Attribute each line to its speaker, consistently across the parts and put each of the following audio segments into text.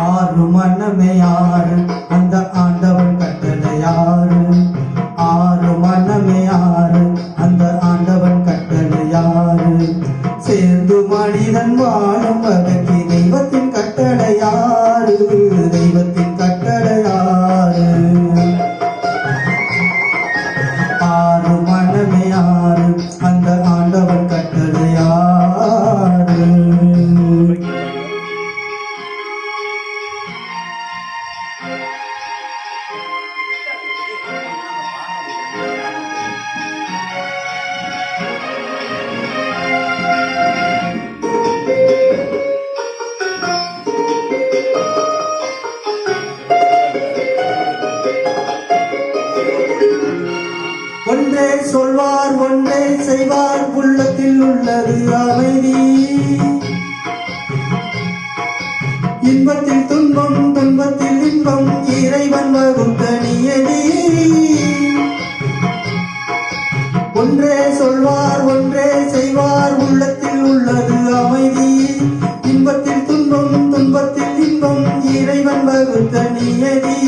Speaker 1: ஆறு மனமே யாரு அந்த ஆண்டவன் கட்டளை யாரு? ஆறு மனமே யாரு அந்த ஆண்டவன் கட்டளை யாரு? சேர்ந்து மனிதன் வாழும் வகைக்கு தெய்வத்தின் கட்டளை யாரு? தெய்வத்தின் கட்டளை யாரு? ஆறு மனமே யாரு அந்த ஆண்டவன் கட்டளை யாரு? ஒன்றே சொல்வார் ஒன்றே செய்வார், உள்ளத்தில் உள்ளது அமைதி. இன்பத்தில் துன்பம் துன்பத்தில் இன்பம், இறைவன் வகுத்த நியதி. ஒன்றே சொல்வார் ஒன்றே செய்வார், உள்ளத்தில் உள்ளது அமைதி. இன்பத்தில் துன்பம் துன்பத்தில் இன்பம், இறைவன் வகுத்த நியதி.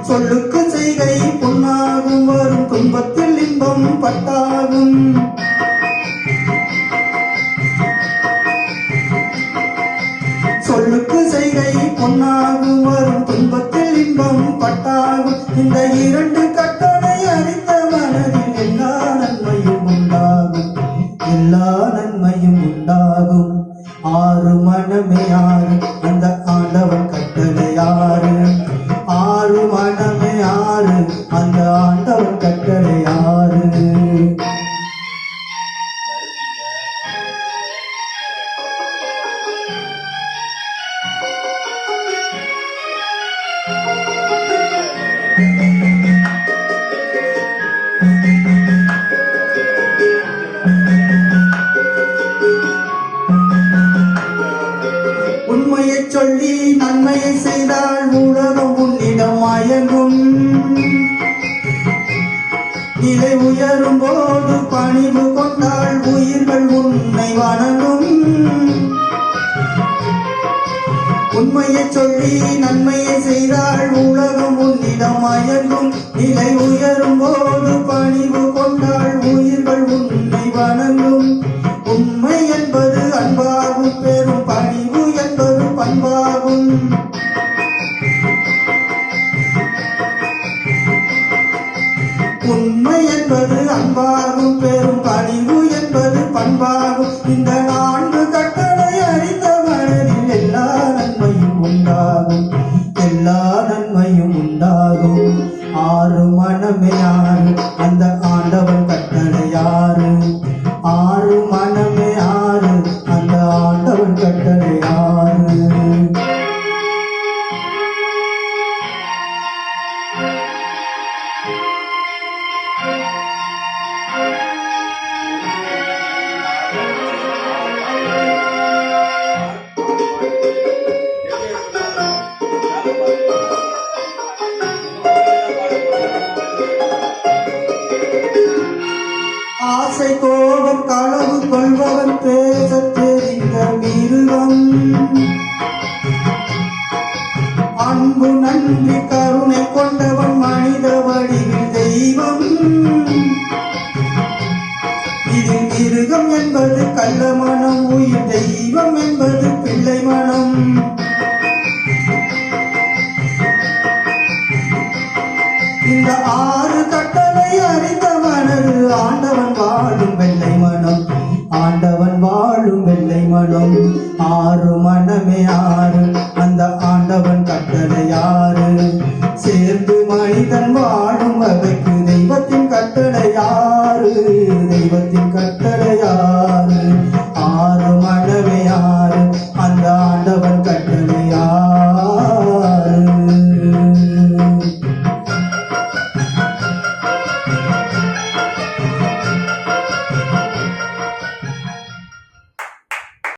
Speaker 1: சொல்லுக்கு செய்கை பொன்னாகும், வரும் துன்பத்தில் இன்பம் பட்டாகும். சொல்லுக்கு செய்கை பொன்னாகும், வரும் துன்பத்தில் இன்பம் பட்டாகும். இந்த இரண்டு கட்டளை அறிந்த மனதில் எல்லா நன்மையும் உண்டாகும், எல்லா நன்மையும் உண்டாகும். ஆறு மனமே யாரு அந்த ஆண்டவன் கட்டளை யாரு? ஆறு மனமே யாரு அந்த ஆண்டவன் கட்டளை யாரு? உண்மையை சொல்லி நன்மையை செய்தால் உலகம் உன்னிடம் மயங்கும். நிலை உயரும் போது பணிவு கொண்டால் உயிர்கள் உன்னை வணங்கும். உண்மையை சொல்லி நன்மையை செய்தால் உலகம் உன்னிடம் மயங்கும். நிலை உயரும் போது பணிவு கொண்டால் உயிர்கள் உன்னை வணங்கும். உண்மை என்பது அன்பாகும், பெரும் பணிவு என்பது பண்பாகும். உண்மை என்பது அன்பாகும், பெரும் பணிவு என்பது பண்பாகும். இந்த நான்கு கட்டளை அறிந்த மனதில் எல்லா நன்மையும் உண்டாகும், எல்லா நன்மையும் உண்டாகும். ஆறு மனமே யாரு அந்த ஆண்டவன் கட்டளை யாரு? ஆறு மனமே யாரு அந்த ஆண்டவன் கட்டளை யாரு? ஆசை கோபம் களவு கொள்பவன் பேச தெரிந்த மிருகம். அன்பு நன்றி கருணை கொண்டவன் மனித வடிவில் தெய்வம். இதில் மிருகம் என்பது கள்ள மனம், உயிர் தெய்வம் என்பது பிள்ளை மனம். இந்த ஆறு கட்டளை அறிந்த மனது ஆண்டவன் வாழும் வெள்ளை மனம், ஆண்டவன் வாழும் வெள்ளை மனம். ஆறு மனமே ஆறு